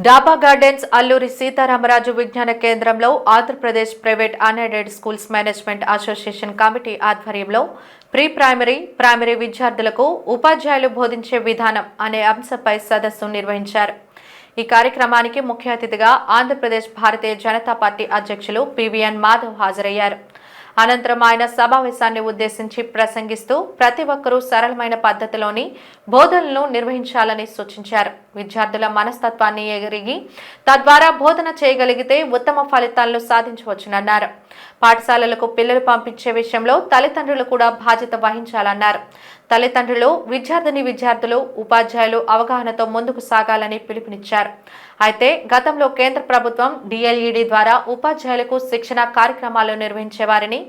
డాబా గార్డెన్స్ అల్లూరి సీతారామరాజు విజ్ఞాన కేంద్రంలో Andhra Pradesh private unaided schools management association committee ఆధ్వర్యంలో ప్రైమరీ విద్యార్థులకు ఉపాధ్యాయులు బోధించే విధానం అనే అంశంపై సదస్సు నిర్వహించారు. ఈ కార్యక్రమానికి ముఖ్య అతిథిగా ఆంధ్రప్రదేశ్ భారతీయ జనతా పార్టీ అధ్యక్షులు పివిఎన్ మాధవ్ హాజరయ్యారు. అనంతరం ఆయన సమావేశాన్ని ఉద్దేశించి ప్రసంగిస్తూ ప్రతి ఒక్కరూ సరళమైన పద్ధతిలోని బోధనలను నిర్వహించాలని సూచించారు. విద్యార్థుల మనస్తత్వాన్ని ఎరిగి తద్వారా బోధన చేయగలిగితే ఉత్తమ ఫలితాలను సాధించవచ్చునన్నారు. పాఠశాలలకు పిల్లలు పంపించే విషయంలో తల్లిదండ్రులు కూడా బాధ్యత వహించాలన్నారు. తల్లిదండ్రులు, విద్యార్థులు, ఉపాధ్యాయులు అవగాహనతో ముందుకు సాగాలని పిలుపునిచ్చారు. అయితే గతంలో కేంద్ర ప్రభుత్వం డిఎల్ఈడి ద్వారా ఉపాధ్యాయులకు శిక్షణ కార్యక్రమాలు నిర్వహించేవారని,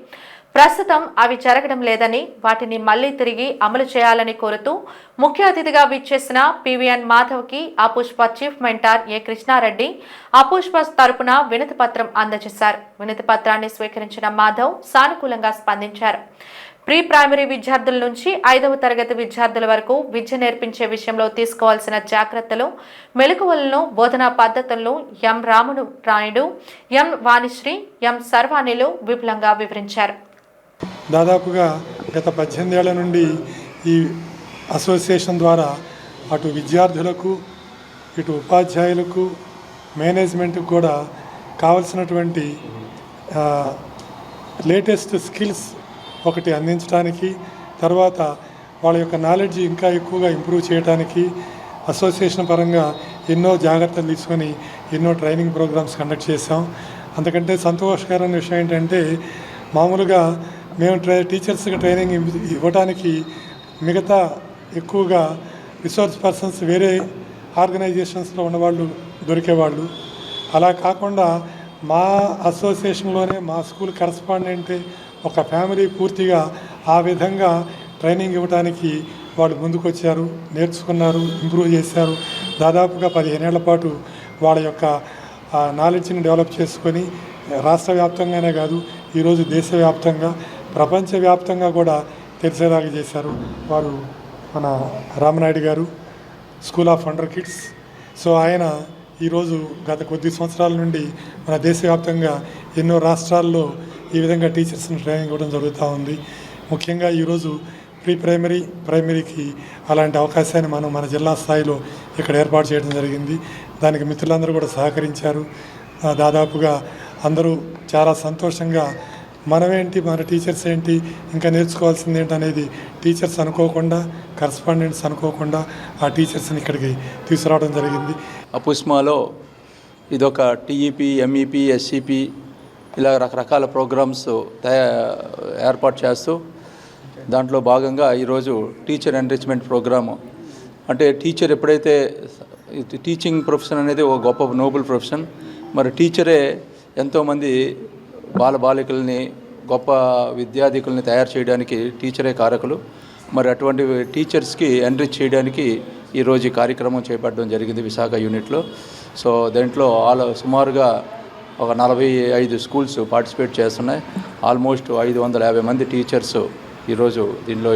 ప్రస్తుతం అవి జరగడం లేదని, వాటిని మళ్లీ తిరిగి అమలు చేయాలని కోరుతూ ముఖ్య అతిథిగా విచ్చేసిన పివిఎన్ మాధవ్ కి అపుష్ప చీఫ్ మెంటార్ ఏ కృష్ణారెడ్డి అపుష్ప తరపున వినతి పత్రం అందజేశారు. వినతి పత్రాన్ని స్వీకరించిన మాధవ్ సానుకూలంగా స్పందించారు. ప్రైమరీ విద్యార్థుల నుంచి 5వ తరగతి విద్యార్థుల వరకు విద్య నేర్పించే విషయంలో తీసుకోవాల్సిన జాగ్రత్తలు, మెలకువలను, బోధనా పద్ధతులను ఎం రాముడు రాయుడు, ఎం వాణిశ్రీ, ఎం సర్వాణిలు విపులంగా వివరించారు. దాదాపుగా గత 18 ఏళ్ల నుండి ఈ అసోసియేషన్ ద్వారా అటు విద్యార్థులకు, ఇటు ఉపాధ్యాయులకు, మేనేజ్మెంట్కి కూడా కావలసినటువంటి లేటెస్ట్ స్కిల్స్ ఒకటి అందించడానికి, తర్వాత వాళ్ళ యొక్క నాలెడ్జ్ ఇంకా ఎక్కువగా ఇంప్రూవ్ చేయడానికి అసోసియేషన్ పరంగా ఎన్నో జాగ్రత్తలు తీసుకొని ఎన్నో ట్రైనింగ్ ప్రోగ్రామ్స్ కండక్ట్ చేసాం. అంతకంటే సంతోషకరమైన విషయం ఏంటంటే, మామూలుగా మేము టీచర్స్కి ట్రైనింగ్ ఇవ్వడానికి మిగతా ఎక్కువగా రిసోర్స్ పర్సన్స్ వేరే ఆర్గనైజేషన్స్లో ఉన్నవాళ్ళు దొరికేవాళ్ళు. అలా కాకుండా మా అసోసియేషన్లోనే మా స్కూల్ కరస్పాండెంటే ఒక ఫ్యామిలీ పూర్తిగా ఆ విధంగా ట్రైనింగ్ ఇవ్వడానికి వాళ్ళు ముందుకు వచ్చారు, నేర్చుకున్నారు, ఇంప్రూవ్ చేశారు. దాదాపుగా 15 ఏళ్ల పాటు వాళ్ళ యొక్క నాలెడ్జ్ని డెవలప్ చేసుకొని రాష్ట్ర వ్యాప్తంగానే కాదు, ఈరోజు దేశవ్యాప్తంగా, ప్రపంచవ్యాప్తంగా కూడా తెలిసేలాగా చేశారు. వారు మన రామనాయుడు గారు, school of wonder kids. So ఆయన ఈరోజు గత కొద్ది సంవత్సరాల నుండి మన దేశవ్యాప్తంగా ఎన్నో రాష్ట్రాల్లో ఈ విధంగా టీచర్స్ని ట్రైనింగ్ ఇవ్వడం జరుగుతూ ఉంది. ముఖ్యంగా ఈరోజు ప్రైమరీకి అలాంటి అవకాశాన్ని మనం మన జిల్లా స్థాయిలో ఇక్కడ ఏర్పాటు చేయడం జరిగింది. దానికి మిత్రులందరూ కూడా సహకరించారు. దాదాపుగా అందరూ చాలా సంతోషంగా మనమేంటి, మన టీచర్స్ ఏంటి, ఇంకా నేర్చుకోవాల్సింది ఏంటి అనేది టీచర్స్ అనుకోకుండా, కరస్పాండెంట్స్ అనుకోకుండా ఆ టీచర్స్ని ఇక్కడికి తీసుకురావడం జరిగింది. అపుష్మాలో ఇదొక టీఈపీ, ఎంఈపీ, ఎస్సీపీ ఇలా రకరకాల ప్రోగ్రామ్స్ ఏర్పాటు చేస్తూ దాంట్లో భాగంగా ఈరోజు టీచర్ ఎన్రిచ్మెంట్ ప్రోగ్రాము. అంటే టీచర్ ఎప్పుడైతే టీచింగ్ ప్రొఫెషన్ అనేది ఒక గొప్ప నోబుల్ ప్రొఫెషన్, మరి టీచరే ఎంతోమంది బాలబాలికల్ని, గొప్ప విద్యార్థికుల్ని తయారు చేయడానికి టీచరే కారకులు. మరి అటువంటి టీచర్స్కి ఎన్రిచ్ చేయడానికి ఈరోజు ఈ కార్యక్రమం చేపట్టడం జరిగింది విశాఖ యూనిట్లో. సో దాంట్లో సుమారుగా ఒక 45 స్కూల్స్ పార్టిసిపేట్ చేస్తున్నాయి. ఆల్మోస్ట్ 550 మంది టీచర్స్ ఈరోజు దీనిలో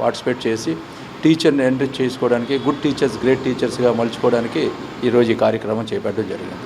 పార్టిసిపేట్ చేసి టీచర్ని ఎన్రిచ్ చేసుకోవడానికి, గుడ్ టీచర్స్ గ్రేట్ టీచర్స్గా మలుచుకోవడానికి ఈరోజు ఈ కార్యక్రమం చేపట్టడం జరిగింది.